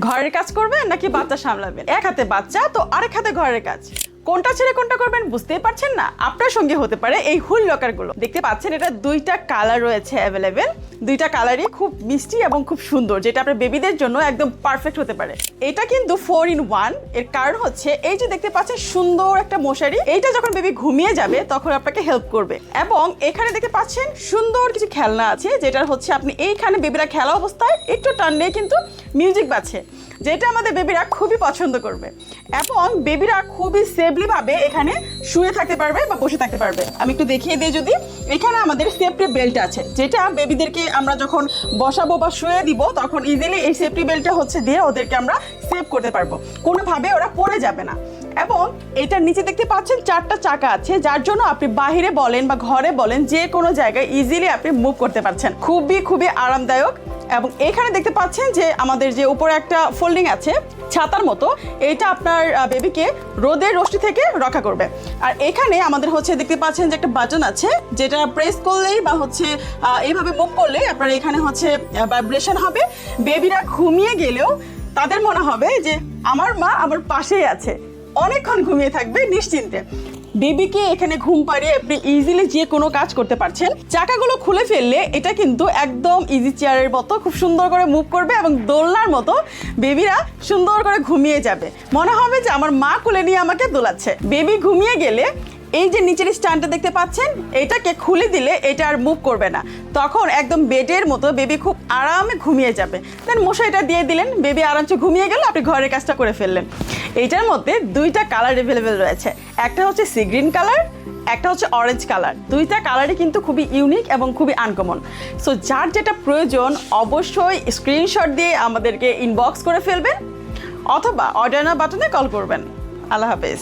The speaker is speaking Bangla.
ঘরের কাজ করবেন নাকি বাচ্চা সামলাবেন? এক হাতে বাচ্চা তো আরেক হাতে ঘরের কাজ, কোনটা ছেড়ে কোনটা করবেন বুঝতেই পারছেন না। আপনার সঙ্গে হতে পারে এই হুল লকারগুলো। দেখতে পাচ্ছেন এটা দুইটা কালার রয়েছে অ্যাভেলেবেল, দুইটা কালারই খুব মিষ্টি এবং খুব সুন্দর, যেটা আপনার বেবিদের জন্য একদম পারফেক্ট হতে পারে। এটা কিন্তু 4 in 1 এর কারণ হচ্ছে এই যে দেখতে পাচ্ছেন সুন্দর একটা মশারি, এইটা যখন বেবি ঘুমিয়ে যাবে তখন আপনাকে হেল্প করবে। এবং এখানে দেখতে পাচ্ছেন সুন্দর কিছু খেলনা আছে, যেটা হচ্ছে আপনি এইখানে বেবিরা খেলা অবস্থায় একটু টানলে কিন্তু মিউজিক বাজছে, যেটা আমাদের বেবিরা খুবই পছন্দ করবে। এবং বেবিরা খুবই সেফলি ভাবে এখানে শুয়ে থাকতে পারবে বা বসে থাকতে পারবে। আমি একটু দেখিয়ে দিই, যদি এখানে আমাদের সেফটি বেল্ট আছে, যেটা বেবিদেরকে আমরা যখন বসাবো বা শুয়ে দিব তখন ইজিলি এই সেফটি বেল্টটা হচ্ছে দিয়ে ওদেরকে আমরা সেভ করতে পারবো, কোনোভাবে ওরা পড়ে যাবে না। এবং এটার নিচে দেখতে পাচ্ছেন 4টা চাকা আছে, যার জন্য আপনি বাহিরে বলেন বা ঘরে বলেন যে কোনো জায়গায় ইজিলি আপনি মুভ করতে পারছেন, খুবই আরামদায়ক। এবং এখানে দেখতে পাচ্ছেন যে আমাদের যে উপরে একটা ফোল্ডিং আছে ছাতার মতো, এইটা আপনার বেবিকে রোদের রশ্মি থেকে রক্ষা করবে। আর এখানে আমাদের হচ্ছে দেখতে পাচ্ছেন যে একটা বাটন আছে, যেটা প্রেস করলেই বা হচ্ছে এইভাবে মুভ করলে আপনার এখানে হচ্ছে ভাইব্রেশন হবে। বেবিরা ঘুমিয়ে গেলেও তাদের মনে হবে যে আমার মা আমার পাশেই আছে, অনেকক্ষণ ঘুমিয়ে থাকবে নিশ্চিন্তে। বেবিকে এখানে ঘুম পাড়িয়ে আপনি ইজিলি যে কোনো কাজ করতে পারছেন। চাকাগুলো খুলে ফেললে এটা কিন্তু একদম ইজি চেয়ারের মতো খুব সুন্দর করে মুভ করবে এবং দোলনার মতো বেবিরা সুন্দর করে ঘুমিয়ে যাবে, মনে হবে যে আমার মা কোলে নিয়ে আমাকে দোলাচ্ছে। বেবি ঘুমিয়ে গেলে এই যে নিচের স্ট্যান্ডটা দেখতে পাচ্ছেন, এটাকে খুলে দিলে এটা আর মুভ করবে না, তখন একদম বেডের মতো বেবি খুব আরামে ঘুমিয়ে যাবে। দেন মশারিটা দিয়ে দিলেন, বেবি আরামসে ঘুমিয়ে গেল, আপনি ঘরের কাজটা করে ফেললেন। এইটার মধ্যে দুইটা কালার অ্যাভেলেবেল রয়েছে, একটা হচ্ছে সি গ্রিন কালার, একটা হচ্ছে অরেঞ্জ কালার। দুইটা কালারই কিন্তু খুবই ইউনিক এবং খুবই আনকমন। সো যার যেটা প্রয়োজন অবশ্যই স্ক্রিনশট দিয়ে আমাদেরকে ইনবক্স করে ফেলবেন অথবা অর্ডার নাও বাটনে কল করবেন। আল্লাহ হাফেজ।